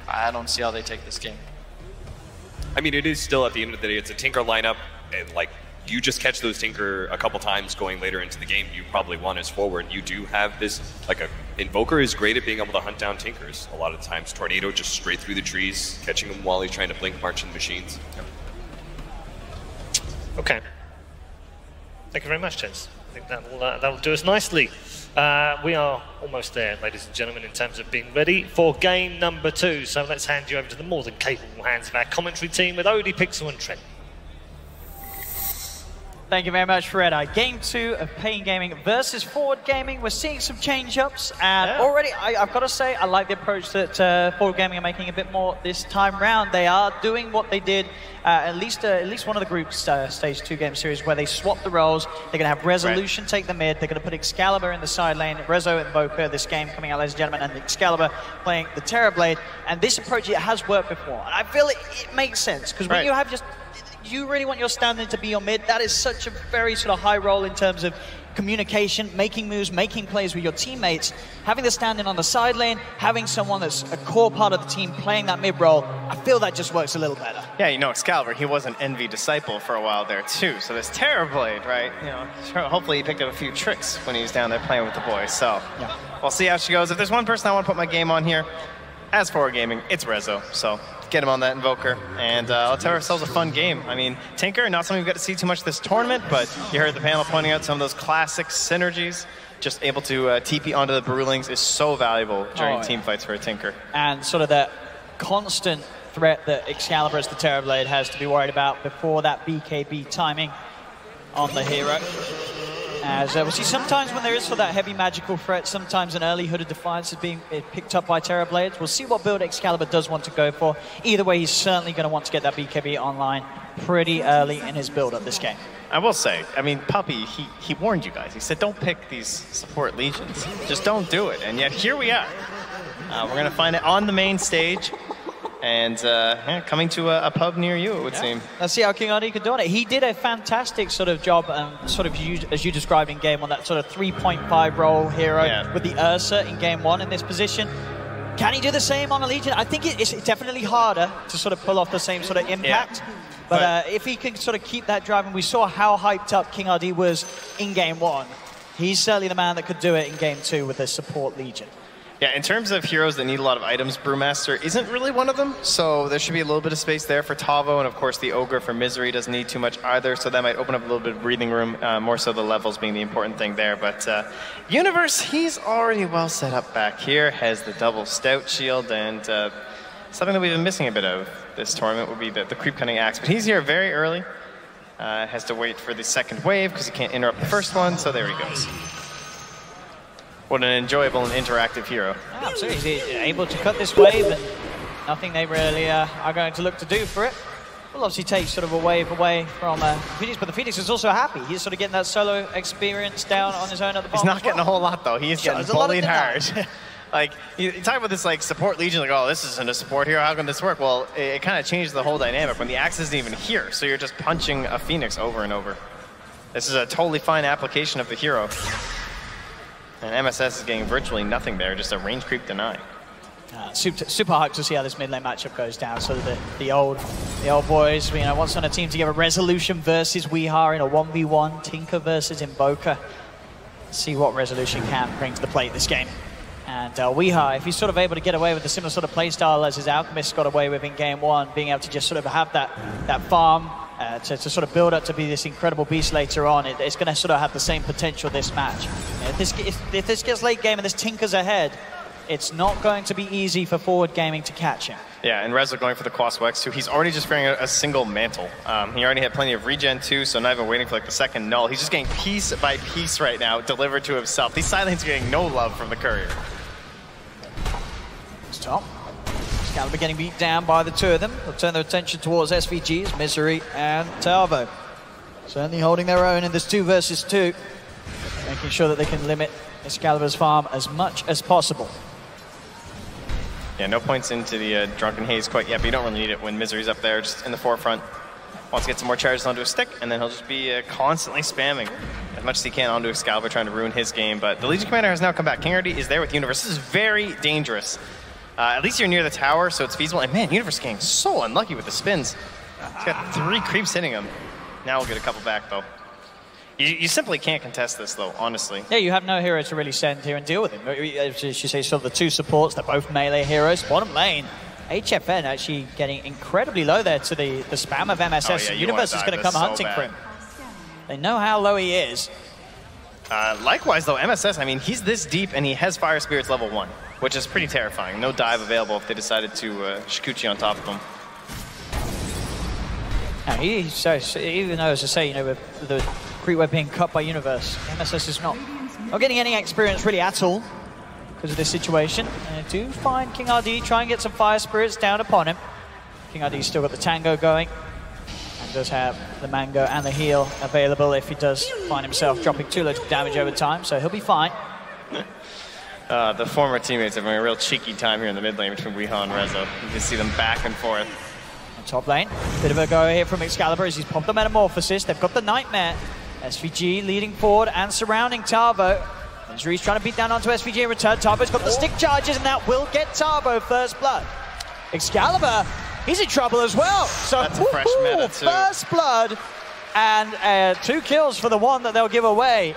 I don't see how they take this game. I mean, it is still, at the end of the day, it's a Tinker lineup. And, like, you just catch those Tinker a couple times going later into the game, you probably want as forward. You do have this, like, Invoker is great at being able to hunt down Tinkers. A lot of times, Tornado just straight through the trees, catching him while he's trying to blink march in the machines. Yep. Okay. Thank you very much, gents. I think that'll do us nicely. We are almost there, ladies and gentlemen, in terms of being ready for game number 2. So let's hand you over to the more than capable hands of our commentary team with Odie, Pixel and Trent. Thank you very much, Fred. Game 2 of Pain Gaming versus Forward Gaming. We're seeing some change-ups, and already, I've got to say, I like the approach that Forward Gaming are making a bit more this time round. They are doing what they did at least one of the groups stage 2 game series, where they swapped the roles. They're going to have Resolution take the mid. They're going to put Excalibur in the side lane. Rezo and Invoker, this game coming out, ladies and gentlemen, and Excalibur playing the Terrorblade. And this approach, it has worked before. And I feel it makes sense, because when you have just... You really want your stand-in to be your mid. That is such a very sort of high role in terms of communication, making moves, making plays with your teammates. Having the stand-in on the side lane, having someone that's a core part of the team playing that mid role, I feel that just works a little better. Yeah, you know, Excalibur, he was an Envy disciple for a while there too. So this Terrorblade, right? You know, hopefully he picked up a few tricks when he was down there playing with the boys. So we'll see how she goes. If there's one person I want to put my game on here, as Forward Gaming, it's Rezo. So get him on that Invoker, and let's have ourselves a fun game. I mean, Tinker, not something we've got to see too much this tournament, but you heard the panel pointing out some of those classic synergies. Just able to TP onto the Brewlings is so valuable during team fights for a Tinker. And sort of that constant threat that Excalibur as the Terrorblade has to be worried about before that BKB timing on the hero. As we see sometimes when there is for that heavy magical threat, sometimes an early Hooded Defiance is being picked up by Terrorblades. We'll see what build Excalibur does want to go for. Either way, he's certainly going to want to get that BKB online pretty early in his build of this game. I will say, I mean, Puppy, he warned you guys. He said, don't pick these support legions. Just don't do it. And yet here we are. We're going to find it on the main stage. And coming to a pub near you, it would seem. Let's see how King RD can do on it. He did a fantastic sort of job, sort of as you described in game on that sort of 3.5 role hero with the Ursa in game 1 in this position. Can he do the same on a Legion? I think it's definitely harder to sort of pull off the same sort of impact. But if he can sort of keep that drive, and we saw how hyped up King RD was in game 1, he's certainly the man that could do it in game 2 with the support Legion. Yeah, in terms of heroes that need a lot of items, Brewmaster isn't really one of them, so there should be a little bit of space there for Tavo, and of course the Ogre for Misery doesn't need too much either, so that might open up a little bit of breathing room, more so the levels being the important thing there. But Universe, he's already well set up back here, has the double Stout Shield, and something that we've been missing a bit of this tournament would be the Creep Cunning Axe, but he's here very early, has to wait for the second wave because he can't interrupt the first one, so there he goes. What an enjoyable and interactive hero. Absolutely, he's able to cut this wave, and nothing they really are going to look to do for it. Will obviously take sort of a wave away from Phoenix, but the Phoenix is also happy. He's sort of getting that solo experience down on his own at the bottom. He's not getting a whole lot though. He's getting bullied hard. Like, you talk about this like support Legion, like, oh, this isn't a support hero, how can this work? Well, it kind of changes the whole dynamic when the axe isn't even here, so you're just punching a Phoenix over and over. This is a totally fine application of the hero. And MSS is getting virtually nothing there, just a range creep deny. Super hyped to see how this mid lane matchup goes down. So the old boys, you know, once on a team together, Resolution versus Weeha in a 1v1, Tinker versus Invoker. See what Resolution can bring to the plate this game. And Weeha, if he's sort of able to get away with a similar sort of playstyle as his Alchemist got away with in game 1, being able to just sort of have that farm to sort of build up to be this incredible beast later on, it's going to sort of have the same potential this match. If this gets late game and this Tinker's ahead, it's not going to be easy for Forward Gaming to catch him. Yeah, and Rezo going for the Quaswex too. He's already just wearing a single mantle. He already had plenty of regen too, so not even waiting for like the second null. He's just getting piece by piece right now delivered to himself. These side lanes are getting no love from the courier. Stop. Excalibur getting beat down by the two of them. They'll turn their attention towards SVGs, Misery and Tavo. Certainly holding their own in this 2 versus 2. Making sure that they can limit Excalibur's farm as much as possible. Yeah, no points into the Drunken Haze quite yet, but you don't really need it when Misery's up there just in the forefront. Wants to get some more charges onto a stick, and then he'll just be constantly spamming as much as he can onto Excalibur, trying to ruin his game. But the Legion Commander has now come back. King RD is there with Universe. This is very dangerous At least you're near the tower, so it's feasible. And man, Universe getting so unlucky with the spins. He's got 3 creeps hitting him. Now we'll get a couple back, though. You simply can't contest this, though, honestly. Yeah, you have no hero to really send here and deal with him. As you say, sort of the 2 supports, they're both melee heroes. Bottom lane, HFN actually getting incredibly low there to the spam of MSS. Oh, yeah, Universe is going to come hunting for him. They know how low he is. Likewise, though, MSS, I mean, he's this deep, and he has Fire Spirits level 1, which is pretty terrifying. No dive available if they decided to Shikuchi on top of him. Now, even though, as I say, you know, with the creep web being cut by Universe, MSS is not getting any experience really at all because of this situation. And I do find King RD try and get some Fire Spirits down upon him. King RD's still got the Tango going and does have the Mango and the heal available if he does find himself dropping too much damage over time, so he'll be fine. The former teammates are having a real cheeky time here in the mid lane between Weehaw and Rezo. You can see them back and forth. Top lane, bit of a go here from Excalibur as he's popped the Metamorphosis. They've got the Nightmare. SVG leading forward and surrounding Tarbo. Misery's trying to beat down onto SVG in return. Tarbo's got the stick charges and that will get Tarbo first blood. Excalibur, he's in trouble as well. So that's a fresh meta too. First blood and 2 kills for the one that they'll give away.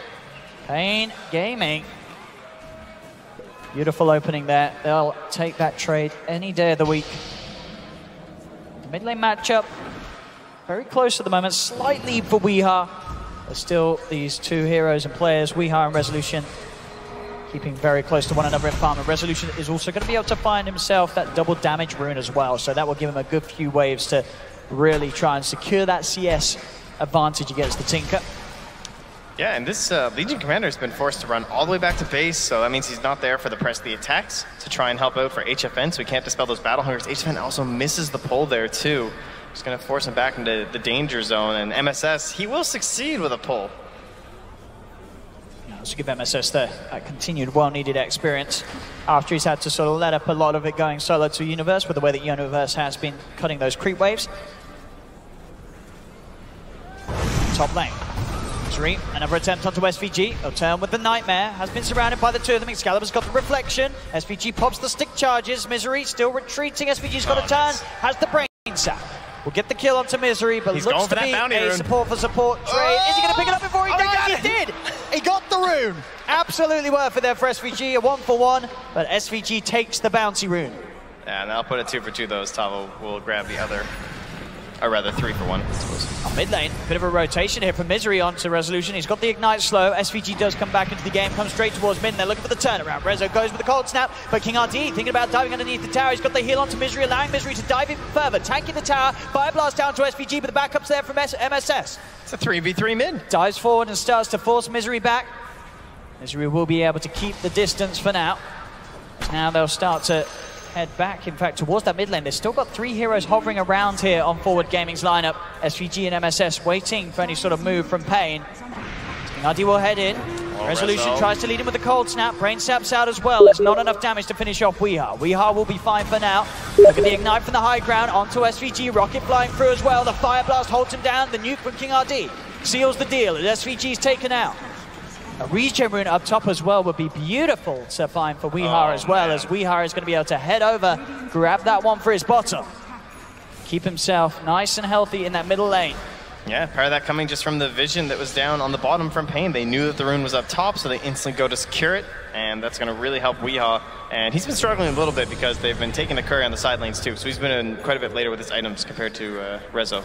Pain Gaming. Beautiful opening there. They'll take that trade any day of the week. Mid lane matchup, very close at the moment, slight lead for Weehaw. There's still these 2 heroes and players, Weehaw and Resolution, keeping very close to one another in farm. And Resolution is also going to be able to find himself that double damage rune as well, so that will give him a good few waves to really try and secure that CS advantage against the Tinker. Yeah, and this Legion Commander has been forced to run all the way back to base, so that means he's not there for the press of the attacks to try and help out for HFN, so he can't dispel those battle hungers. HFN also misses the pull there too. Just going to force him back into the danger zone, and MSS, he will succeed with a pull. Let's give MSS the continued well-needed experience after he's had to sort of let up a lot of it going solo to Universe with the way that Universe has been cutting those creep waves. Top lane. Another attempt onto SVG. They'll turn with the Nightmare. Has been surrounded by the 2 of them. Excalibur's got the Reflection. SVG pops the stick charges. Misery still retreating. SVG's got a turn. Has the Brain Sap. Will get the kill onto Misery, but looks to be a support for support trade. Is he going to pick it up before he dies? He did! He got the rune! Absolutely worth it there for SVG. A 1-for-1, but SVG takes the bounty rune. Yeah, and I'll put it 2 for 2 though, as Tavo will grab the other. Or rather, 3 for 1, I suppose. On mid lane, bit of a rotation here from Misery onto Resolution. He's got the Ignite slow. SVG does come back into the game, comes straight towards mid, and they're looking for the turnaround. Rezo goes with the Cold Snap, but King RD thinking about diving underneath the tower. He's got the heal onto Misery, allowing Misery to dive even further. Tanking the tower, Fire Blast down to SVG, but the backup's there from MSS. It's a 3v3 mid. Dives forward and starts to force Misery back. Misery will be able to keep the distance for now. Now they'll start to head back, in fact, towards that mid lane. They've still got 3 heroes hovering around here on Forward Gaming's lineup. SVG and MSS waiting for any sort of move from Pain. King RD will head in. Resolution tries to lead him with the Cold Snap. Brain Saps out as well. It's not enough damage to finish off Weehaw. Weehaw will be fine for now. Look at the Ignite from the high ground onto SVG. Rocket flying through as well. The Fire Blast holds him down. The nuke from King RD seals the deal as SVG's taken out. A regen rune up top as well would be beautiful to find for Weehaw as well, as Weehaw is going to be able to head over, grab that one for his bottom. Keep himself nice and healthy in that middle lane. Yeah, part of that coming just from the vision that was down on the bottom from Pain. They knew that the rune was up top, so they instantly go to secure it, and that's going to really help Weehaw. And he's been struggling a little bit because they've been taking the curry on the side lanes too, so he's been in quite a bit later with his items compared to Rezo.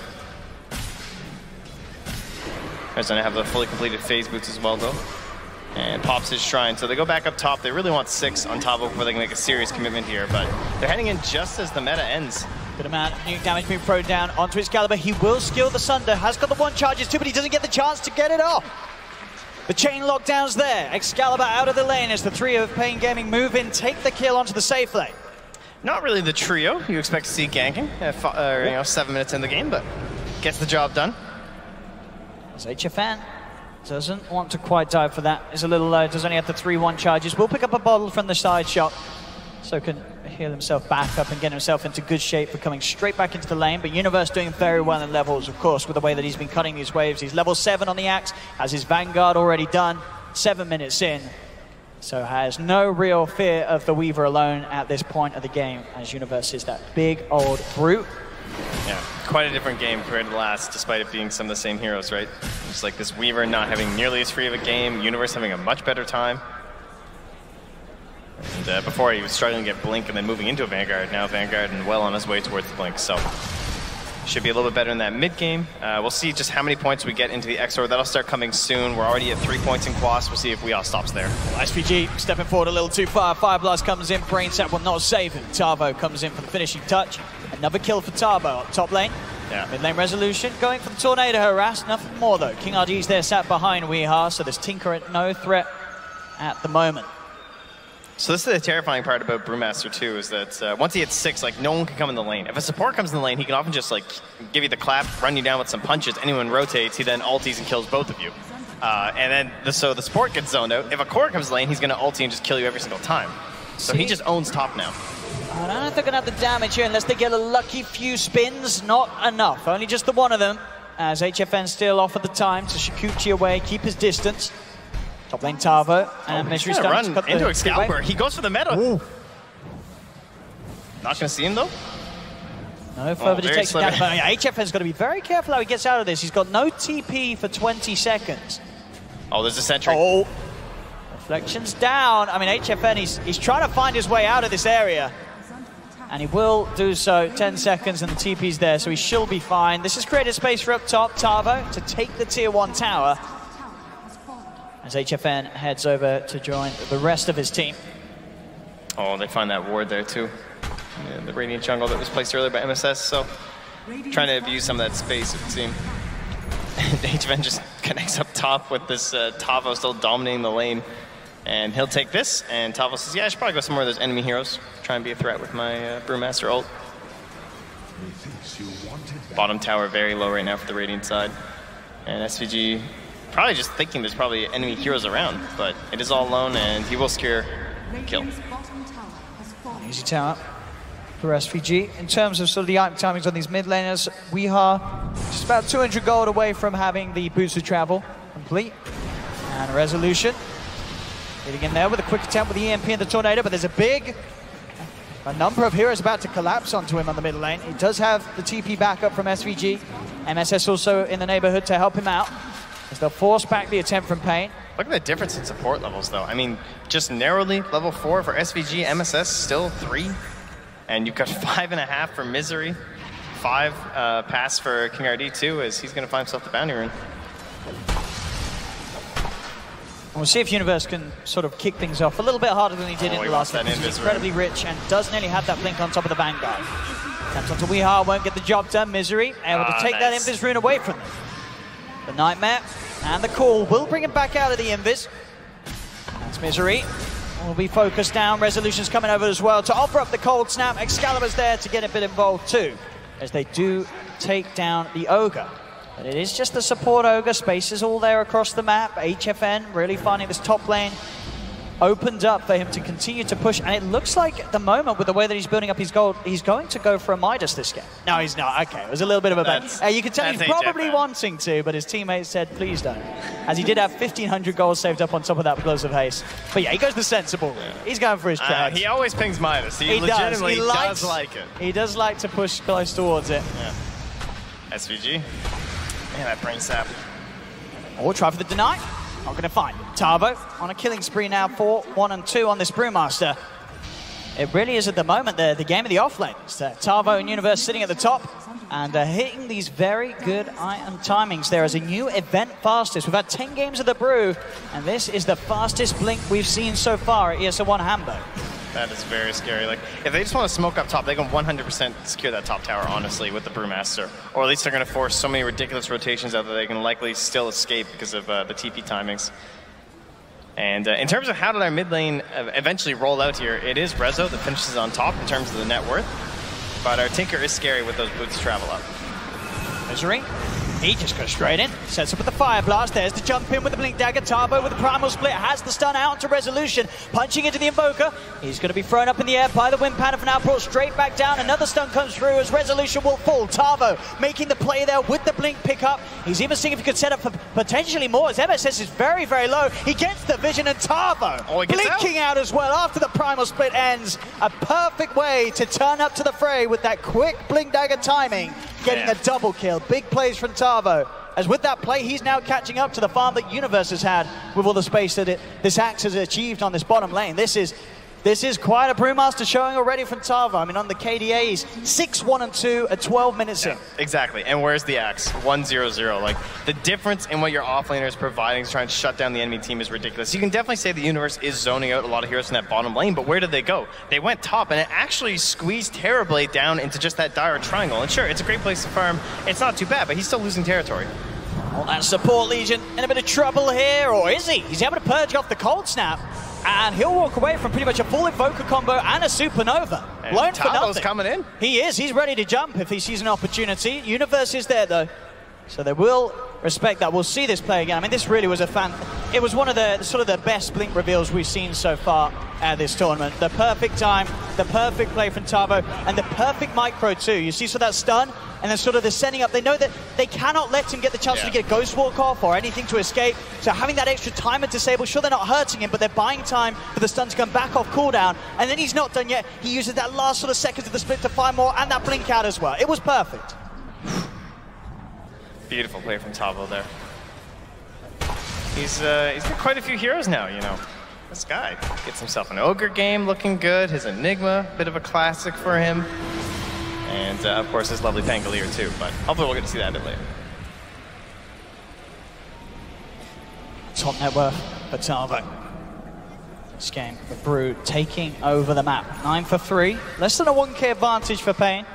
Rezo going to have the fully completed phase boots as well, though. And pops his shrine, so they go back up top. They really want 6 on top before they can make a serious commitment here, but they're heading in just as the meta ends. Good amount of nuke damage being thrown down onto Excalibur. He will skill the Sunder, has got the 1 charges too, but he doesn't get the chance to get it off. The chain lockdown's there. Excalibur out of the lane as the 3 of Pain Gaming move in, take the kill onto the safe lane. Not really the trio you expect to see ganking, 7 minutes in the game, but gets the job done. As HFN doesn't want to quite dive for that. Is a little low, does only have the 3-1 charges. Will pick up a bottle from the side shot, so can heal himself back up and get himself into good shape for coming straight back into the lane. But Universe doing very well in levels, of course, with the way that he's been cutting these waves. He's level 7 on the axe, has his Vanguard already done. 7 minutes in, So has no real fear of the Weaver alone at this point of the game, as Universe is that big old brute. Yeah, quite a different game compared to the last, despite it being some of the same heroes, right? Just like this Weaver not having nearly as free of a game, Universe having a much better time. And before he was struggling to get Blink and then moving into a Vanguard. Now Vanguard and well on his way towards the Blink, so should be a little bit better in that mid game. We'll see just how many points we get into the XOR. That'll start coming soon. We're already at 3 points in Quas. We'll see if we all stops there. SVG stepping forward a little too far. Fire Blast comes in. Brain Sap will not save him. Tavo comes in for the finishing touch. Another kill for Tavo up top lane. Yeah. Mid lane Resolution going for the Tornado Harass. Nothing more though. King RG's there sat behind Weeha, so there's Tinker at no threat at the moment. So this is the terrifying part about Brewmaster too, is that once he hits 6, like no one can come in the lane. If a support comes in the lane, he can often just like give you the clap, run you down with some punches. Anyone rotates, he then ulties and kills both of you. And then so the support gets zoned out. If a core comes in the lane, he's going to ulti and just kill you every single time. So he just owns top now. I don't know if they're going to have the damage here unless they get a lucky few spins. Not enough. Only just the one of them, as HFN still off at the time to Shikuchi away, keep his distance. Top lane Tavo and Misery run Stunts into Excalibur. He goes for the meta. Ooh. Not going to see him though. No further detection. Yeah, HFN's got to be very careful how he gets out of this. He's got no TP for 20 seconds. Oh, there's a sentry. Oh, reflections down. I mean, HFN, he's trying to find his way out of this area. And he will do so. 10 seconds and the TP's there, so he should be fine. This has created space for up top, Tavo, to take the tier 1 tower. As HFN heads over to join the rest of his team. Oh, they find that ward there too. Yeah, the Radiant jungle that was placed earlier by MSS, so trying to abuse some of that space, it would seem. HFN just connects up top with this Tavo still dominating the lane. And he'll take this, and Tavo says, yeah, I should probably go somewhere where there's enemy heroes. Try and be a threat with my Brewmaster ult. Bottom tower very low right now for the Radiant side. And SVG probably just thinking there's probably enemy heroes around, but it is all alone, and he will secure kill. Easy tower for SVG. In terms of sort of the item timings on these mid laners, we are just about 200 gold away from having the boosted travel complete. And a Resolution getting in there with a quick attempt with the EMP and the Tornado, but there's a number of heroes about to collapse onto him on the middle lane. He does have the TP backup from SVG. MSS also in the neighborhood to help him out, as they'll force back the attempt from Pain. Look at the difference in support levels, though. I mean, just narrowly, level 4 for SVG, MSS still 3. And you've got 5.5 for Misery. 5 pass for King RD, too, as he's going to find himself the bounty rune. We'll see if Universe can sort of kick things off a little bit harder than he did in the last game. He's incredibly rich and does nearly have that blink on top of the Vanguard. Attempts onto Weeha, won't get the job done. Misery able to take that Invis rune away from them. The Nightmare and the Call will bring him back out of the Invis. That's Misery. Will be focused down. Resolution's coming over as well to offer up the Cold Snap. Excalibur's there to get a bit involved too, as they do take down the Ogre. But it is just the support Ogre. Space is all there across the map. HFN really finding this top lane opened up for him to continue to push. And it looks like at the moment, with the way that he's building up his gold, he's going to go for a Midas this game. No, he's not. Okay, it was a little bit of a bet. You can tell he's probably wanting to, but his teammates said, please don't. As he did have 1,500 gold saved up on top of that Explosive Haste. But yeah, he goes the sensible route. He's going for his chance. He always pings Midas. He legitimately does like it. He does like to push close towards it. Yeah. SVG. Man, that brain sap. Or try for the deny. Not going to find it. Tavo on a killing spree now, 4, 1 and 2 on this Brewmaster. It really is at the moment the game of the offlanes. Tavo and Universe sitting at the top and hitting these very good item timings. There is a new event fastest. We've had 10 games of the Brew, and this is the fastest blink we've seen so far at ESL1 Hamburg. That is very scary. Like, if they just want to smoke up top, they can 100% secure that top tower, honestly, with the Brewmaster. Or at least they're going to force so many ridiculous rotations out that they can likely still escape because of the TP timings. And in terms of how did our mid lane eventually roll out here, it is Rezo that finishes on top in terms of the net worth. But our Tinker is scary with those boots travel up. Misery He just goes straight in, sets up with the Fire Blast. There's the jump in with the Blink Dagger. Tavo with the Primal Split has the stun out to Resolution, punching into the Invoker. He's going to be thrown up in the air by the Wind Panda for now, brought straight back down. Another stun comes through as Resolution will fall. Tavo making the play there with the Blink pickup. He's even seeing if he could set up for potentially more as MSS is very, very low. He gets the vision and Tavo blinking out as well after the Primal Split ends. A perfect way to turn up to the fray with that quick Blink Dagger timing, getting a double kill. Big plays from Tavo. As with that play, he's now catching up to the farm that Universe has had with all the space that this Axe has achieved on this bottom lane. This is quite a Brewmaster showing already from Tavo. I mean, on the KDA, he's 6-1-2 at 12 minutes in. Exactly. And where's the Axe? 1-0-0. Like, the difference in what your offlaner is providing to try and shut down the enemy team is ridiculous. You can definitely say the Universe is zoning out a lot of heroes in that bottom lane, but where did they go? They went top, and it actually squeezed Terrorblade down into just that dire triangle. And sure, it's a great place to farm. It's not too bad, but he's still losing territory. Well, that support Legion in a bit of trouble here, or is he? He's able to purge off the Cold Snap, and he'll walk away from pretty much a full Invoker combo and a Supernova. Blown for nothing. Coming in. He is. He's ready to jump if he sees an opportunity. Universe is there, though. So they will respect that. We'll see this play again. I mean, this really was it was one of the sort of the best Blink reveals we've seen so far at this tournament. The perfect time, the perfect play from Tavo, and the perfect micro too. You see, so that stun, and then sort of the setting up. They know that they cannot let him get the chance to get a Ghost Walk off or anything to escape. So having that extra time and disable, sure, they're not hurting him, but they're buying time for the stun to come back off cooldown. And then he's not done yet. He uses that last sort of seconds of the split to find more, and that blink out as well. It was perfect. Beautiful play from Tavo there. He's got quite a few heroes now, you know. This guy gets himself an Ogre game looking good. His Enigma, bit of a classic for him. And of course his lovely Pangolier too, but hopefully we'll get to see that a bit later. Top net worth for Tavo. This game, the Brew taking over the map. 9 for 3, less than a 1k advantage for Pain.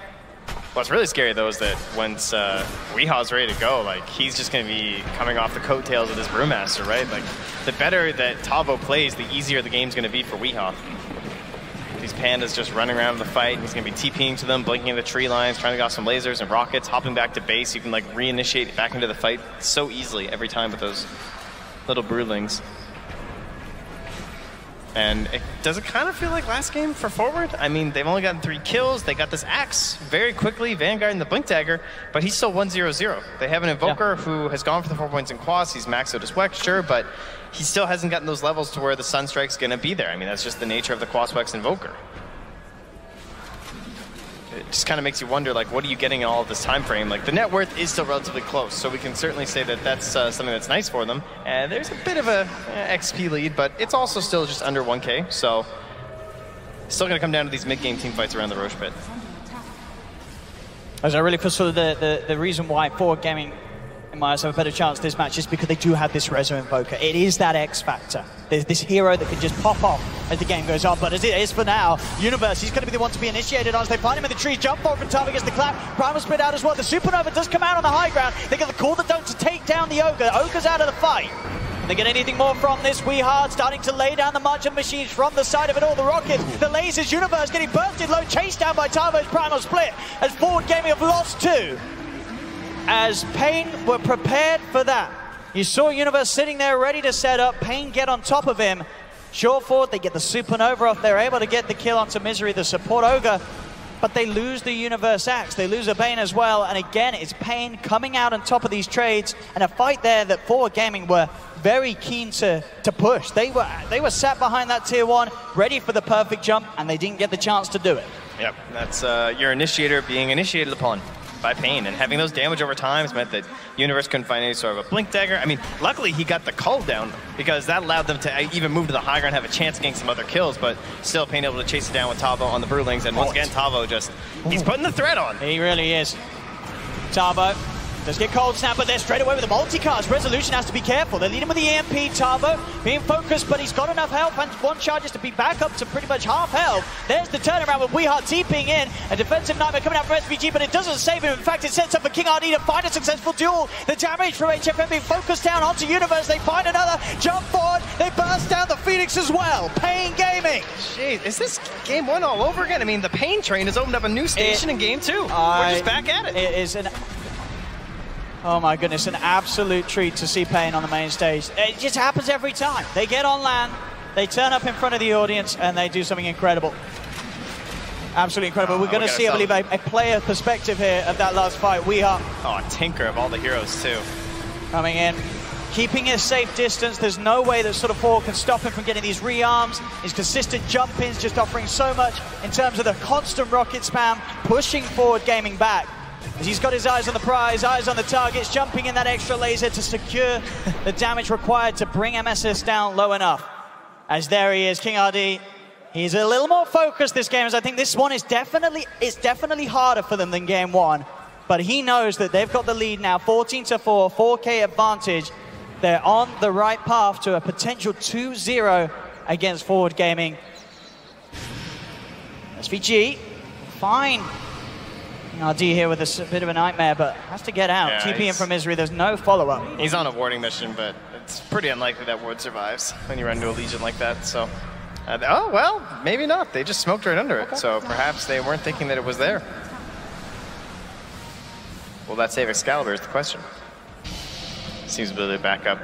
What's really scary though is that once Weeha's ready to go, like he's just going to be coming off the coattails of this Brewmaster, right? Like the better that Tavo plays, the easier the game's going to be for Weeha. These pandas just running around in the fight. He's going to be TPing to them, blinking the tree lines, trying to get off some lasers and rockets, hopping back to base. You can like reinitiate back into the fight so easily every time with those little Brewlings. And does it kind of feel like last game for Forward? I mean, they've only gotten 3 kills. They got this Axe very quickly, Vanguard and the Blink Dagger, but he's still 1-0-0. They have an Invoker who has gone for the 4 points in quads. He's maxed out his Wex, sure, but he still hasn't gotten those levels to where the Sunstrike's going to be there. I mean, that's just the nature of the Quas Wex Invoker. It just kind of makes you wonder, like, what are you getting in all of this time frame? Like, the net worth is still relatively close, so we can certainly say that that's something that's nice for them. And there's a bit of a XP lead, but it's also still just under 1k, so still going to come down to these mid-game team fights around the Roche pit. As I really feel sort of the reason why Forward Gaming, in my eyes, have a better chance this match is because they do have this Rezo Invoker. It is that X factor. There's this hero that can just pop off as the game goes on, but as it is for now, Universe, he's going to be the one to be initiated on as they find him in the trees, jump forward from Tavo, gets the clap, Primal Split out as well. The Supernova does come out on the high ground. They get the call the don't to take down the Ogre. Ogre's out of the fight. They get anything more from this? Weehard starting to lay down the margin machines from the side of it all. The rockets, the lasers, Universe getting bursted low, chased down by Tavo's Primal Split as Forward Gaming have lost 2. As Pain were prepared for that. You saw Universe sitting there ready to set up. Pain get on top of him. Short forward, they get the Supernova off. They're able to get the kill onto Misery, the support Ogre. But they lose the Universe Axe. They lose a Bane as well. And again, it's Pain coming out on top of these trades. And a fight there that Forward Gaming were very keen to push. They were sat behind that tier 1, ready for the perfect jump, and they didn't get the chance to do it. Yep, that's your initiator being initiated upon by Pain, and having those damage over time has meant that Universe couldn't find any sort of a Blink Dagger. I mean, luckily he got the cull down because that allowed them to even move to the high ground and have a chance against some other kills, but still Pain able to chase it down with Tavo on the Brewlings, and once again Tavo just, he's putting the threat on. He really is. Tavo does get Cold Snap, but they're straight away with the multicast. Resolution has to be careful. They lead him with the EMP. Tavo being focused, but he's got enough health and 1 charges to be back up to pretty much half health. There's the turnaround with Weehart TPing in. A defensive nightmare coming out from SVG, but it doesn't save him. In fact, it sets up for King RD to find a successful duel. The damage from HFM being focused down onto Universe. They find another jump forward. They burst down the Phoenix as well. Pain Gaming. Jeez, is this game 1 all over again? I mean, the Pain train has opened up a new station in game 2. We're just back at it. It is an Oh my goodness, an absolute treat to see Pain on the main stage. It just happens every time. They get on land, they turn up in front of the audience, and they do something incredible. Absolutely incredible. We're going to see, I believe, a player perspective here of that last fight. We are... Oh, Tinker of all the heroes, too. Coming in, keeping a safe distance. There's no way that sort of Forward can stop him from getting these rearms. His consistent jump-ins just offering so much in terms of the constant rocket spam, pushing Forward Gaming back. As he's got his eyes on the prize, eyes on the targets, jumping in that extra laser to secure the damage required to bring MSS down low enough. As there he is, King RD. He's a little more focused this game, as I think this one is definitely harder for them than game one. But he knows that they've got the lead now, 14-4, 4K advantage. They're on the right path to a potential 2-0 against Forward Gaming. SVG, fine. RD here with a bit of a nightmare, but has to get out. Yeah, TP in from Misery, there's no follow-up. He's on a warding mission, but it's pretty unlikely that ward survives when you run into a Legion like that, so... oh, well, maybe not. They just smoked right under it, so perhaps they weren't thinking that it was there. Will that save Excalibur is the question. Seems to be the backup.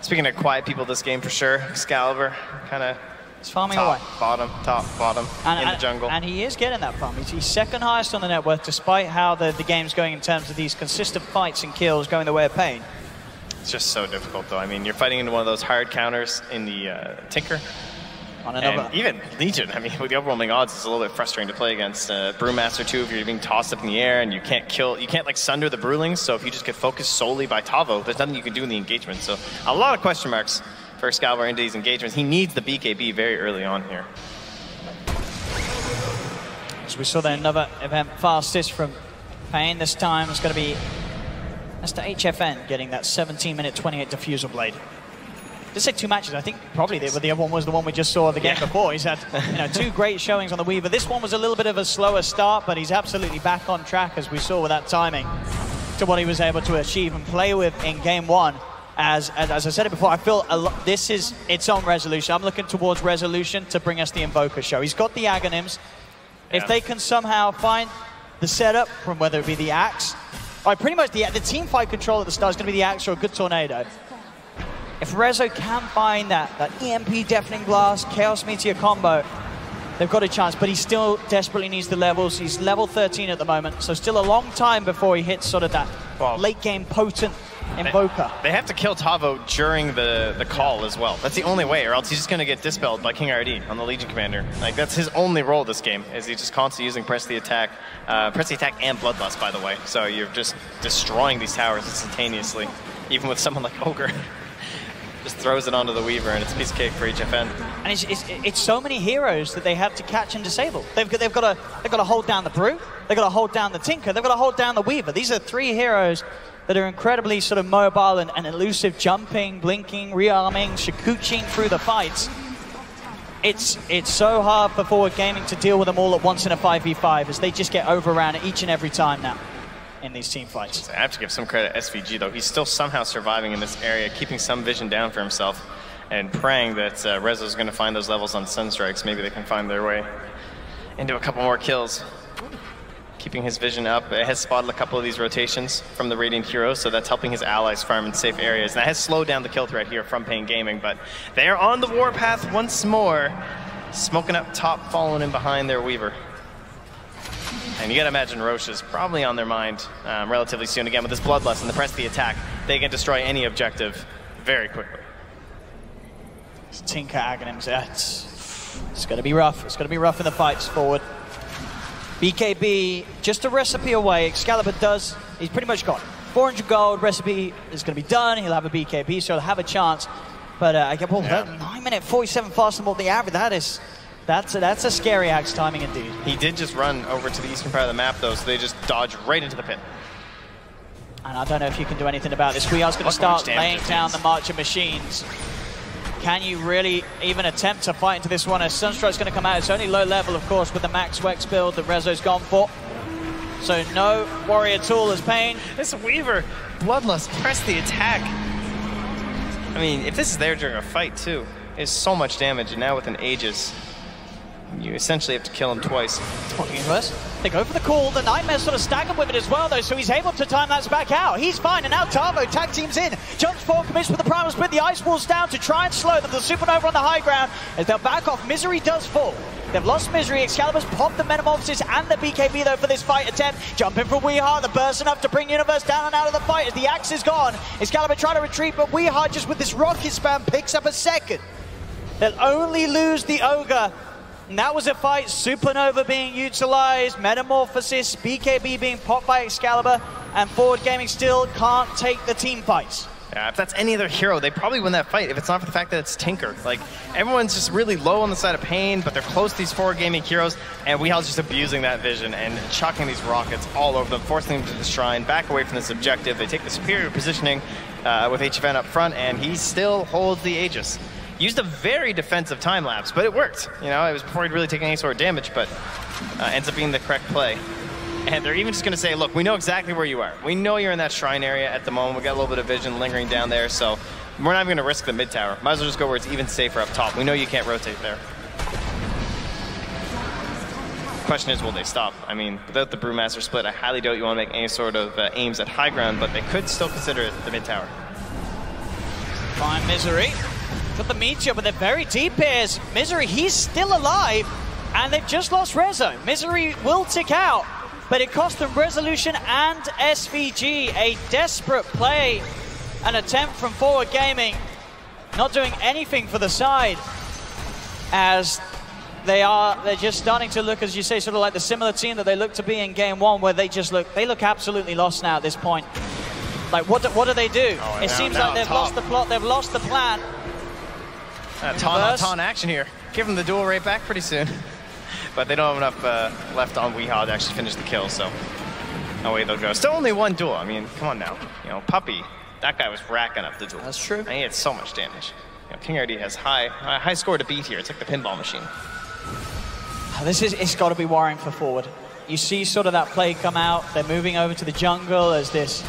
Speaking of quiet people this game, for sure, Excalibur kind of farming top, away. top, bottom, in the jungle. And he is getting that farm. He's second highest on the net worth, despite how the game's going in terms of these consistent fights and kills going the way of Pain. It's just so difficult, though. I mean, you're fighting into one of those hard counters in the Tinker. And even Legion, I mean, with the overwhelming odds, it's a little bit frustrating to play against. Brewmaster too, if you're being tossed up in the air and you can't kill, you can't like sunder the Brewlings, so if you just get focused solely by Tavo, there's nothing you can do in the engagement. So a lot of question marks for Excalibur into these engagements. He needs the BKB very early on here. So we saw there another event fastest from Pain. This time it's going to be Mr. HFN getting that 17-minute 28 Diffusal Blade. Just said 2 matches. I think probably the other one was the one we just saw the game before. He's had 2 great showings on the Weaver. This one was a little bit of a slower start, but he's absolutely back on track, as we saw with that timing, to what he was able to achieve and play with in game one. As I said it before, I feel this is its own Resolution. I'm looking towards Resolution to bring us the Invoker show. He's got the Aghanims. If they can somehow find the setup from whether it be the Axe, or pretty much the team fight control at the start is going to be the Axe or a good Tornado. If Rezo can find that EMP Deafening Blast, Chaos Meteor combo, they've got a chance, but he still desperately needs the levels. He's level 13 at the moment, so still a long time before he hits sort of that late game potent Invoker. They have to kill Tavo during the call as well. That's the only way, or else he's just going to get dispelled by King RD on the Legion Commander. Like, that's his only role this game, is he's just constantly using Press the Attack and Bloodlust, by the way. So you're just destroying these towers instantaneously, even with someone like Ogre. Just throws it onto the Weaver, and it's a piece of cake for HFN. And it's so many heroes that they have to catch and disable. They've got to hold down the Brew, they've got to hold down the Tinker, they've got to hold down the Weaver. These are 3 heroes that are incredibly sort of mobile and elusive, jumping, blinking, rearming, shakuching through the fights. It's so hard for Forward Gaming to deal with them all at once in a 5v5, as they just get overrun each and every time now in these team fights. I have to give some credit to SVG, though. He's still somehow surviving in this area, keeping some vision down for himself, and praying that Rezo's going to find those levels on Sunstrikes. Maybe they can find their way into a couple more kills. Keeping his vision up. It has spotted a couple of these rotations from the Radiant Heroes, so that's helping his allies farm in safe areas. And that has slowed down the kill threat here from Pain Gaming, but they are on the warpath once more, smoking up top, following in behind their Weaver. And you gotta imagine Roche is probably on their mind relatively soon. Again, with this Bloodlust and the Press the Attack, they can destroy any objective very quickly. Tinker Aghanims, it's gonna be rough. It's gonna be rough in the fights forward. BKB, just a recipe away. Excalibur he's pretty much got 400 gold. Recipe is going to be done. He'll have a BKB, so he'll have a chance. But that 9-minute 47 faster than the average, that's a scary Axe timing indeed. He did just run over to the eastern part of the map, though, so they just dodge right into the pit. And I don't know if you can do anything about this. We are going to start laying down the March of Machines. Can you really even attempt to fight into this one? As Sunstrike's going to come out, it's only low level, of course, with the Max Wex build that Rezo's gone for. So no worry at all as Pain. This Weaver, Bloodlust, Press the Attack. I mean, if this is there during a fight, too, it's so much damage, and now with an Aegis, you essentially have to kill him twice. Universe. They go for the call. The Nightmare's sort of staggered with it as well, though, so he's able to time that back out. He's fine, and now Tavo tag teams in. Jumps forward, commits with the primal split. The Ice Wall's down to try and slow them. The Supernova on the high ground as they'll back off. Misery does fall. They've lost Misery. Excalibur's popped the Metamorphosis and the BKB, though, for this fight attempt. Jumping from Weehart, the burst enough to bring Universe down and out of the fight as the axe is gone. Excalibur trying to retreat, but Weehart just with this rocket spam picks up a second. They'll only lose the Ogre. And that was a fight, Supernova being utilized, Metamorphosis, BKB being popped by Excalibur, and Forward Gaming still can't take the team fights. Yeah, if that's any other hero, they probably win that fight if it's not for the fact that it's Tinker. Like, everyone's just really low on the side of Pain, but they're close to these Forward Gaming heroes, and Weehal's just abusing that vision and chucking these rockets all over them, forcing them to the shrine, back away from this objective. They take the superior positioning with HFN up front, and he still holds the Aegis. Used a very defensive time lapse, but it worked. You know, it was before he'd really taken any sort of damage, but ends up being the correct play. And they're even just going to say, look, we know exactly where you are. We know you're in that shrine area at the moment. We got a little bit of vision lingering down there, so we're not even going to risk the mid tower. Might as well just go where it's even safer up top. We know you can't rotate there. Question is, will they stop? I mean, without the Brewmaster split, I highly doubt you want to make any sort of aims at high ground, but they could still consider it the mid tower. Fine, Misery. Got the Meteor, but they're very deep here. Misery, he's still alive, and they've just lost Rezo. Misery will tick out, but it cost them Resolution and SVG. A desperate play, an attempt from Forward Gaming, not doing anything for the side, as they're just starting to look, as you say, sort of like the similar team that they looked to be in game one, where they look absolutely lost now at this point. Like, what do they do? Oh, it seems like they've lost the plot, they've lost the plan. Ton action here. Give them the duel right back pretty soon. But they don't have enough left on Weehaw to actually finish the kill, so no way they'll go. Still only one duel. I mean, come on now. You know, Puppy, that guy was racking up the duel. That's true. And he had so much damage. You know, King already has high score to beat here. It's like the pinball machine. It's got to be worrying for Forward. You see sort of that play come out. They're moving over to the jungle as this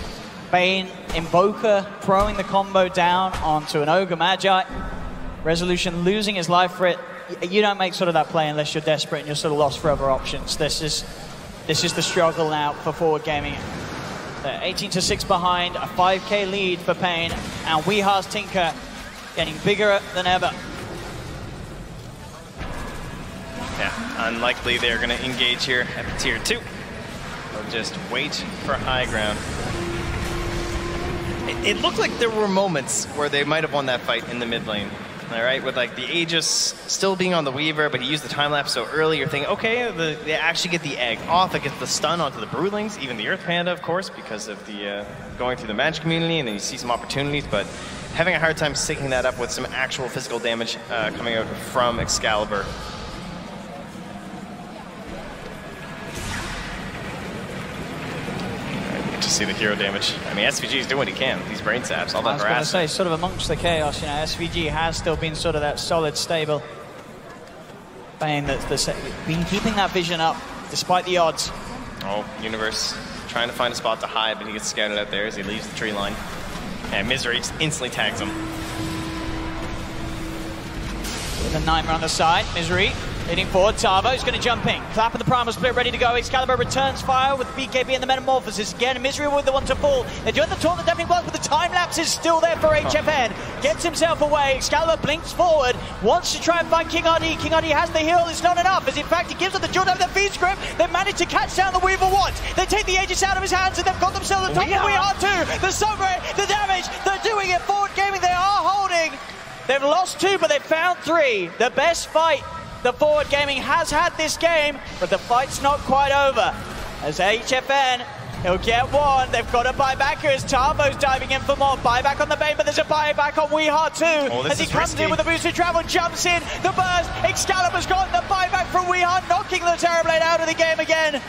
Bane Invoker throwing the combo down onto an Ogre Magi. Resolution losing his life for it. You don't make sort of that play unless you're desperate and you're sort of lost for other options. This is the struggle now for Forward Gaming. They're 18-6 behind, a 5k lead for Pain, and Weeha's Tinker getting bigger than ever. Yeah, unlikely they're going to engage here at the tier 2. They'll just wait for high ground. It looked like there were moments where they might have won that fight in the mid lane. All right, with like the Aegis still being on the Weaver, but he used the time lapse so early. You're thinking, okay, they actually get the egg off. It gets the stun onto the Broodlings, even the Earth Panda, of course, because of the going through the magic community, and then you see some opportunities. But having a hard time syncing that up with some actual physical damage coming out from Excalibur. To see the hero damage. I mean, SVG is doing what he can. These brain saps, all that harassment. I was going to say, sort of amongst the chaos, you know, SVG has still been sort of that solid, stable Bane that's been keeping that vision up despite the odds. Oh, Universe trying to find a spot to hide, but he gets scouted out there as he leaves the tree line. And Misery instantly tags him. With a Nightmare on the side, Misery leading forward. Tavo is going to jump in. Clap of the primal split ready to go. Excalibur returns fire with BKB and the Metamorphosis. Again, Misery with the one to fall. They're doing the taunt that definitely works, but the time lapse is still there for HFN. Gets himself away. Excalibur blinks forward. Wants to try and find King RD. King RD has the heal. It's not enough, as in fact he gives up the Jordan of the Feast Grip. They manage to catch down the Weaver once. They take the Aegis out of his hands and they've got themselves the top of Weehart too. The Sombra, the damage. They're doing it. Forward Gaming, they are holding. They've lost 2, but they've found 3. The best fight the Forward Gaming has had this game, but the fight's not quite over. As HFN, he'll get 1. They've got a buyback here as Tarbo's diving in for more. Buyback on the Bane, but there's a buyback on Weehart too. Oh, as he comes risky. in with a boosted travel, jumps in, the burst, Excalibur's got the buyback from Weehart, knocking the Terrorblade out of the game again.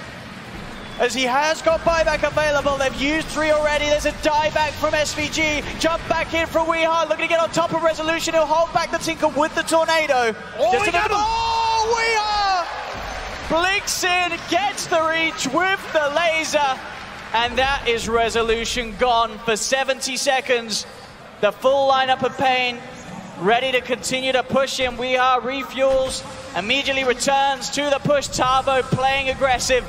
As he has got buyback available, they've used 3 already. There's a dieback from SVG. Jump back in from Weehart, looking to get on top of Resolution. He'll hold back the Tinker with the Tornado. Oh, Weehart blinks in, gets the reach with the laser, and that is Resolution gone for 70 seconds. The full lineup of Pain ready to continue to push him. Weehart refuels, immediately returns to the push. Tavo playing aggressive.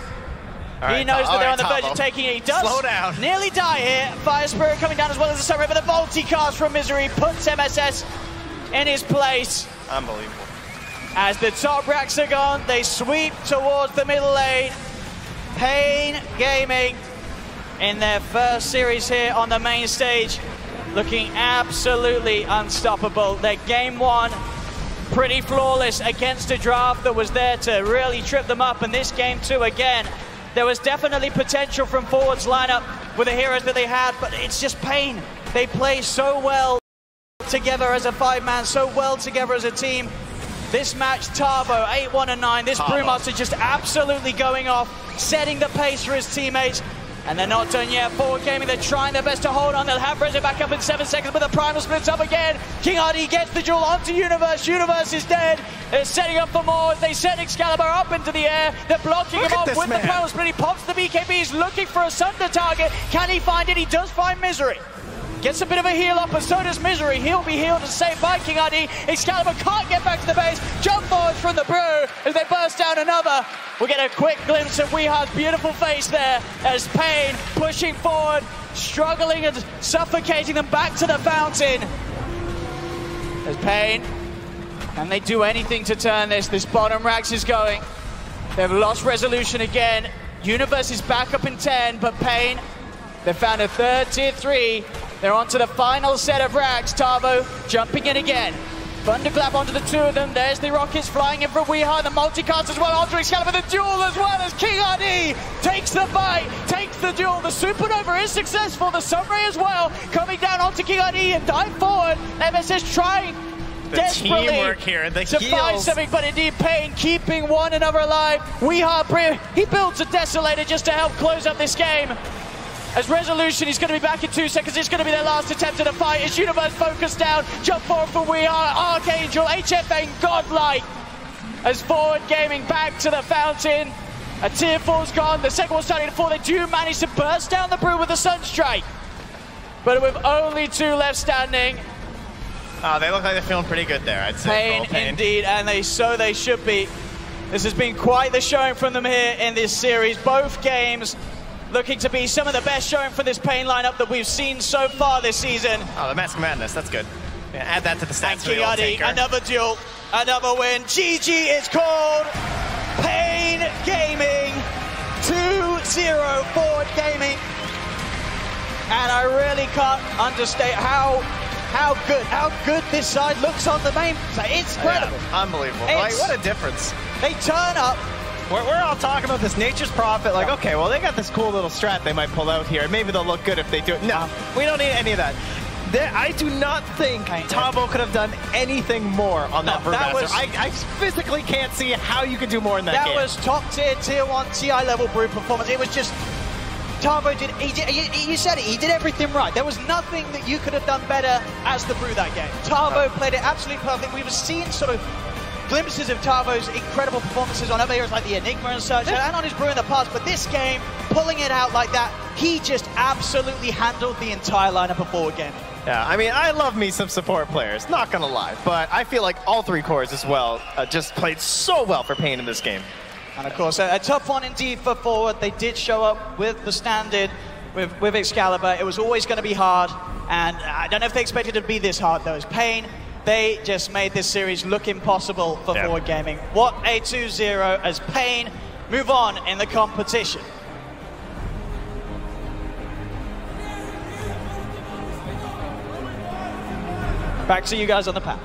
He knows that they're on the verge of taking it. He does slow down. Nearly die here. Fire Spirit coming down as well as the Sunray, but the multi-cast from Misery puts MSS in his place. Unbelievable. As the top racks are gone, they sweep towards the middle lane. Pain Gaming in their first series here on the main stage, looking absolutely unstoppable. Their game one, pretty flawless against a draft that was there to really trip them up. And this game two, again, there was definitely potential from Forward's lineup with the heroes that they had, but it's just Pain. They play so well together as a 5-man, so well together as a team. This match, Tavo, 8-1 and 9. This Brewmaster just absolutely going off, setting the pace for his teammates. And they're not done yet. Forward Gaming, they're trying their best to hold on. They'll have Reza back up in 7 seconds, but the Primal splits up again. King RD gets the duel onto Universe. Universe is dead. They're setting up for more. They set Excalibur up into the air. They're blocking him off with the Primal split. He pops the BKB. He's looking for a Sunder target. Can he find it? He does find Misery. Gets a bit of a heal up, and so does Misery. He'll be healed and saved by King RD. Excalibur can't get back to the base. Jump forward from the Brew as they burst down another. We'll get a quick glimpse of Weehar's beautiful face there as Pain pushing forward, struggling and suffocating them back to the fountain. As Pain, can they do anything to turn this? This bottom racks is going. They've lost resolution again. Universe is back up in 10, but Pain, they found a third tier 3. They're on to the final set of racks. Tavo jumping in again. Thunderclap onto the two of them. There's the rockets flying in from Weehar. The multicast as well. Onto Excalibur. The duel as well as King RD takes the fight, takes the duel. The Supernova is successful. The Sunray as well. Coming down onto King RD and dive forward. MSS trying desperately teamwork here, the to find something, but indeed Pain keeping one another alive. Weehar, he builds a Desolator just to help close up this game. As Resolution, he's going to be back in 2 seconds. It's going to be their last attempt at a fight. As Universe focused down, jump forward for Weehar, Archangel, HFN, godlike. As Forward Gaming back to the fountain. A tier 4's gone. The second one's starting to fall. They do manage to burst down the Brew with the Sunstrike. But with only 2 left standing. Oh, they look like they're feeling pretty good there, I'd say. Pain indeed, and they should be. This has been quite the showing from them here in this series. Both games looking to be some of the best showing for this Pain lineup that we've seen so far this season. Oh, the Mask of Madness, that's good. Yeah, add that to the stats. And King RD, another duel, another win. GG, it's called Pain Gaming, 2-0 Forward Gaming. And I really can't understate how good this side looks on the main side. It's incredible. Yeah, unbelievable. Like, what a difference. They turn up. We're all talking about this Nature's Prophet, like, okay, well, they got this cool little strat they might pull out here. Maybe they'll look good if they do it. No, we don't need any of that. I do not think Tavo could have done anything more on that Brewmaster. I physically can't see how you could do more in that game. That was top tier, tier 1, TI level Brew performance. It was just, Tavo did, you said it, he did everything right. There was nothing that you could have done better as the Brew that game. Tavo played it absolutely perfect. We've seen sort of glimpses of Tavo's incredible performances on other heroes like the Enigma and such, and on his Brew in the past, but this game, pulling it out like that, he just absolutely handled the entire lineup of Forward Gaming. Yeah, I mean, I love me some support players, not gonna lie, but I feel like all 3 cores as well just played so well for Pain in this game. And of course, a tough one indeed for Forward. They did show up with the standard, with Excalibur. It was always going to be hard, and I don't know if they expected it to be this hard, though. As Pain, they just made this series look impossible for Forward Gaming. What a 2-0 as Pain move on in the competition. Back to you guys on the panel.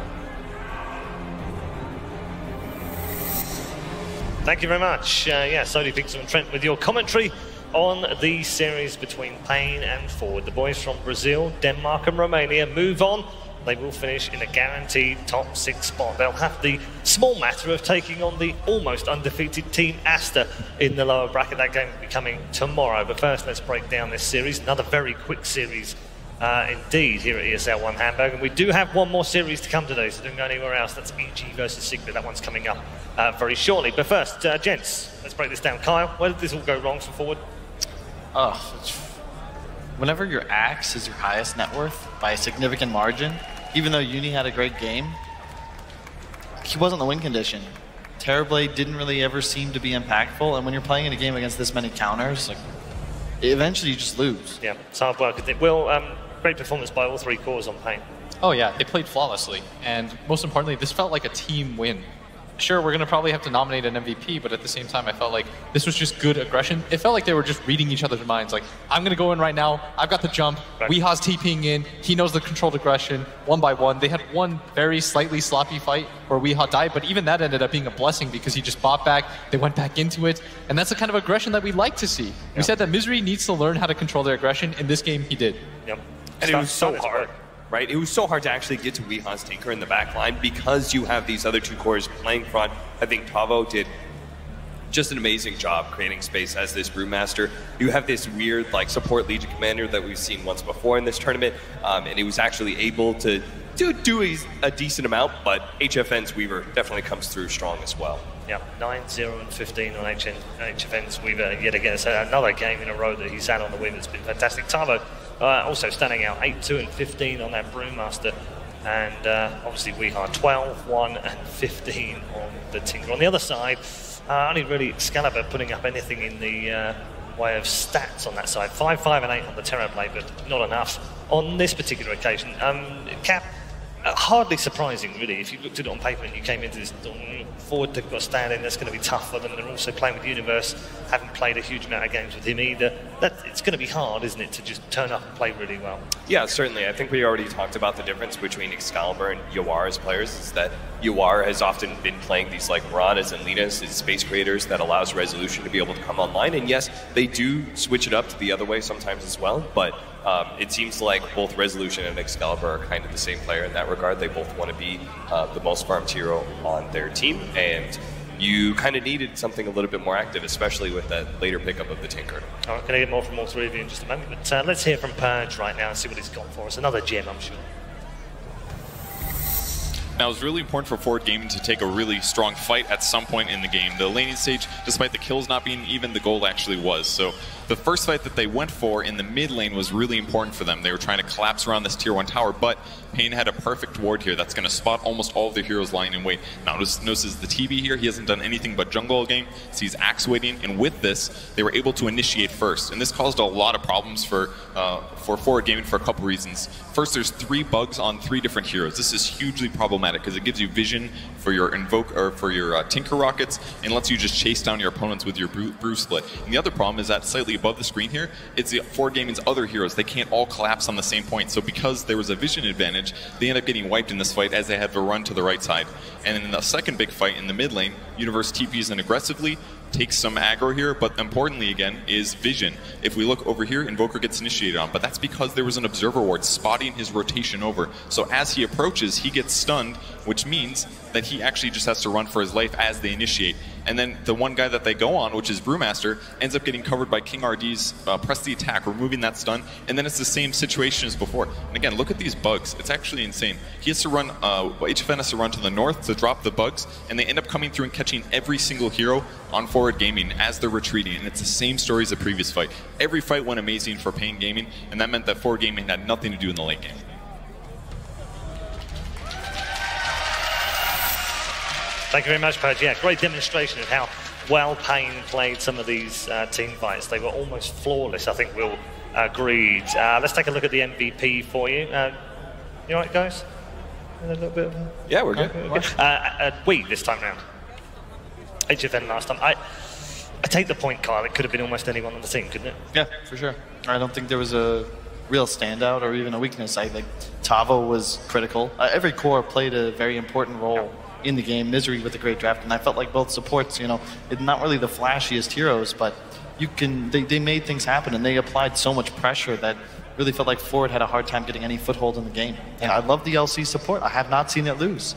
Thank you very much. Sody Pixel and Trent with your commentary on the series between Pain and Forward. The boys from Brazil, Denmark and Romania move on. They will finish in a guaranteed top 6 spot. They'll have the small matter of taking on the almost undefeated Team Asta in the lower bracket. That game will be coming tomorrow. But first, let's break down this series. Another very quick series indeed here at ESL 1 Hamburg. And we do have one more series to come today, so don't go anywhere else. That's EG versus Sigma. That one's coming up very shortly. But first, gents, let's break this down. Kyle, where did this all go wrong for Forward? Whenever your Axe is your highest net worth by a significant margin, even though Uni had a great game, he wasn't the win condition Terrorblade didn't really ever seem to be impactful, and when you're playing in a game against this many counters, like, eventually you just lose. Yeah, it's hard work. Will, great performance by all 3 cores on Pain. Oh yeah, they played flawlessly, and most importantly, this felt like a team win. Sure, we're going to probably have to nominate an MVP, but at the same time, I felt like this was just good aggression. It felt like they were just reading each other's minds. Like, I'm going to go in right now. I've got the jump. Right. Weeha's TPing in. He knows the controlled aggression, 1 by 1. They had one very slightly sloppy fight where Weeha died, but even that ended up being a blessing because he just bought back. They went back into it, and that's the kind of aggression that we like to see. We said that Misery needs to learn how to control their aggression. In this game, he did. Yep. And it was so hard. Right? It was so hard to actually get to Weeha's Tinker in the back line because you have these other 2 cores playing front. I think Tavo did just an amazing job creating space as this Brewmaster. You have this weird like support Legion Commander that we've seen once before in this tournament, and he was actually able to do a decent amount, but HFN's Weaver definitely comes through strong as well. Yeah, 9-0 and 15 on HFN's Weaver yet again. So another game in a row that he's had on the Weaver. It's been fantastic. Tavo also standing out, 8-2 and 15 on that Brewmaster. And obviously Weeha 12, 1 and 15 on the Tinker. On the other side, only really Excalibur putting up anything in the way of stats on that side. 5, 5 and 8 on the Terrorblade, but not enough on this particular occasion. Cap, hardly surprising really. If you looked at it on paper and you came into this forward, they've got to stand in, that's going to be tough for them. They're also playing with Universe, haven't played a huge amount of games with him either. It's going to be hard, isn't it, to just turn up and play really well? Yeah, certainly. I think we already talked about the difference between Excalibur and Yawar as players, is that Yawar has often been playing these like Marauders and Linas as space creators that allows Resolution to be able to come online, and yes, they do switch it up to the other way sometimes as well, but it seems like both Resolution and Excalibur are kind of the same player in that regard. They both want to be the most farmed hero on their team, and you kind of needed something a little bit more active, especially with that later pickup of the Tinker. All right, going to get more from all 3 of you in just a moment, but let's hear from Purge right now and see what he's got for us. Another gem, I'm sure. Now, it was really important for Forward Gaming to take a really strong fight at some point in the game. The laning stage, despite the kills not being even, the goal actually was. So the first fight that they went for in the mid lane was really important for them. They were trying to collapse around this tier 1 tower, but Pain had a perfect ward here that's going to spot almost all of their heroes lying in wait. Now, notice the TB here. He hasn't done anything but jungle all game, so he's axe waiting, and with this, they were able to initiate first. And this caused a lot of problems for Forward Gaming for a couple reasons. First, there's 3 bugs on 3 different heroes. This is hugely problematic because it gives you vision for your invoke or for your Tinker rockets and lets you just chase down your opponents with your brew split. And the other problem is that slightly above the screen here, it's the Forward Gaming's other heroes. They can't all collapse on the same point. So because there was a vision advantage, they end up getting wiped in this fight as they had to run to the right side. And in the second big fight in the mid lane, Universe TPs in aggressively, takes some aggro here, but importantly again is vision. If we look over here, Invoker gets initiated on, but that's because there was an observer ward spotting his rotation over. So as he approaches, he gets stunned, which means that he actually just has to run for his life as they initiate. And then the one guy that they go on, which is Brewmaster, ends up getting covered by King RD's press the attack, removing that stun, and then it's the same situation as before. And again, look at these bugs. It's actually insane. He has to run, HFN has to run to the north to drop the bugs, and they end up coming through and catching every single hero on Forward Gaming as they're retreating, and it's the same story as the previous fight. Every fight went amazing for Pain Gaming, and that meant that Forward Gaming had nothing to do in the late game. Thank you very much, Pudge. Yeah, great demonstration of how well Pain played some of these team fights. They were almost flawless, I think we'll agree. Let's take a look at the MVP for you. You all right, guys? A little bit of yeah, we're good. We this time round. HFN last time. I take the point, Kyle. It could have been almost anyone on the team, couldn't it? Yeah, for sure. I don't think there was a real standout or even a weakness. I think Tavo was critical. Every core played a very important role in the game. Misery with a great draft, and I felt like both supports, you know, not really the flashiest heroes, but they made things happen, and they applied so much pressure that really felt like Forward had a hard time getting any foothold in the game. And I love the LC support. I have not seen it lose.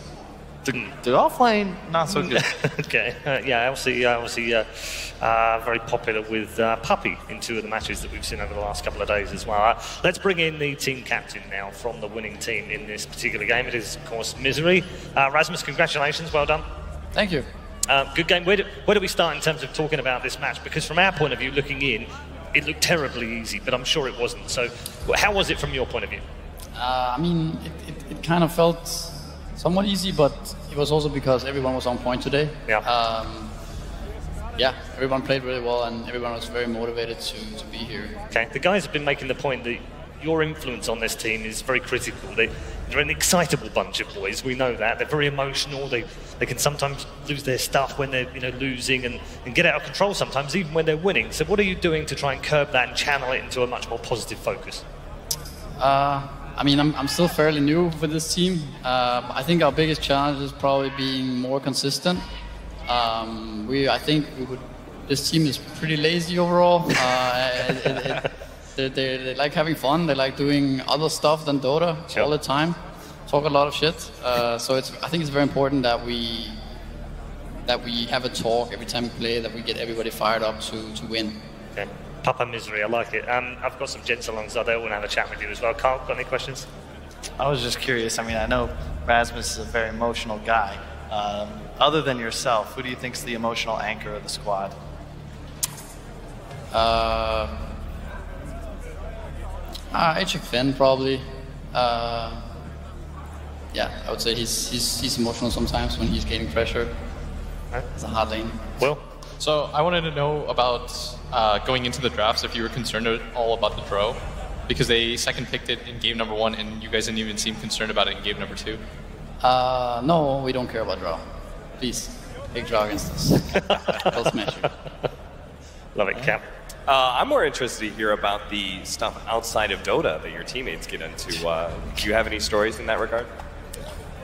The offlane, not so good. Okay, yeah, obviously very popular with Puppy in 2 of the matches that we've seen over the last couple of days as well. Let's bring in the team captain now from the winning team in this particular game. It is, of course, Misery. Rasmus, congratulations, well done. Thank you. Good game. Where do we start in terms of talking about this match? Because from our point of view, looking in, it looked terribly easy, but I'm sure it wasn't. So how was it from your point of view? I mean, it kind of felt Somewhat easy, but it was also because everyone was on point today. Yeah. Yeah, everyone played really well, and everyone was very motivated to be here. Okay, the guys have been making the point that your influence on this team is very critical. They're an excitable bunch of boys. We know that. They're very emotional. They can sometimes lose their stuff when they're losing and get out of control sometimes, even when they're winning. So what are you doing to try and curb that and channel it into a much more positive focus? I mean, I'm still fairly new with this team. I think our biggest challenge is probably being more consistent. I think this team is pretty lazy overall. They like having fun. They like doing other stuff than Dota all the time. Talk a lot of shit. So I think it's very important that we have a talk every time we play, that we get everybody fired up to win. Okay. Papa Misery, I like it. I've got some gents alongside. They want to have a chat with you as well. Carl, got any questions? I was just curious. I mean, I know Rasmus is a very emotional guy. Other than yourself, who do you think is the emotional anchor of the squad? H. Finn probably. Yeah, I would say he's emotional sometimes when he's getting pressure. It's a hard lane. Will? So I wanted to know about going into the drafts, if you were concerned at all about the draw, because they second picked it in game number 1 and you guys didn't even seem concerned about it in game number 2. No, we don't care about draw. Please, big draw against us. We'll smash you. Love it, Cap. I'm more interested to hear about the stuff outside of Dota that your teammates get into. Do you have any stories in that regard?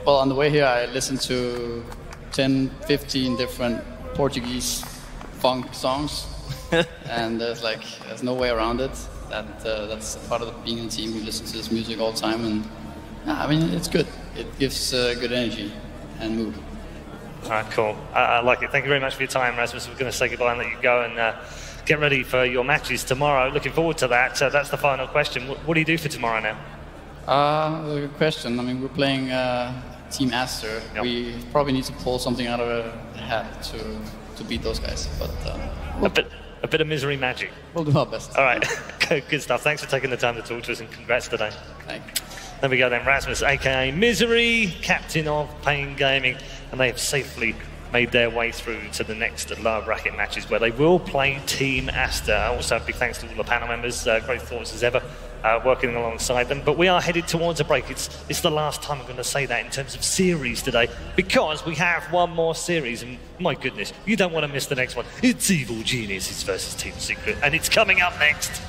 Well, on the way here, I listened to 10, 15 different Portuguese funk songs, and there's no way around it. That's part of being in a team. We listen to this music all the time, and I mean, it's good. It gives good energy and mood. All right, cool. I like it. Thank you very much for your time, Rasmus. We're going to say goodbye and let you go and get ready for your matches tomorrow. Looking forward to that. That's the final question. What do you do for tomorrow now? Good question. I mean, we're playing Team Aster. Yep. We probably need to pull something out of a hat to beat those guys. But a bit of misery magic. We'll do our best. All right, good stuff. Thanks for taking the time to talk to us, and congrats today. Thanks. There we go then, Rasmus, aka Misery, captain of Pain Gaming, and they have safely made their way through to the next lower bracket matches where they will play Team Aster. Also, big thanks to all the panel members. Great thoughts as ever, working alongside them. But we are headed towards a break. It's the last time I'm going to say that in terms of series today, because we have one more series, and my goodness, you don't want to miss the next one. It's Evil Geniuses versus Team Secret, and it's coming up next.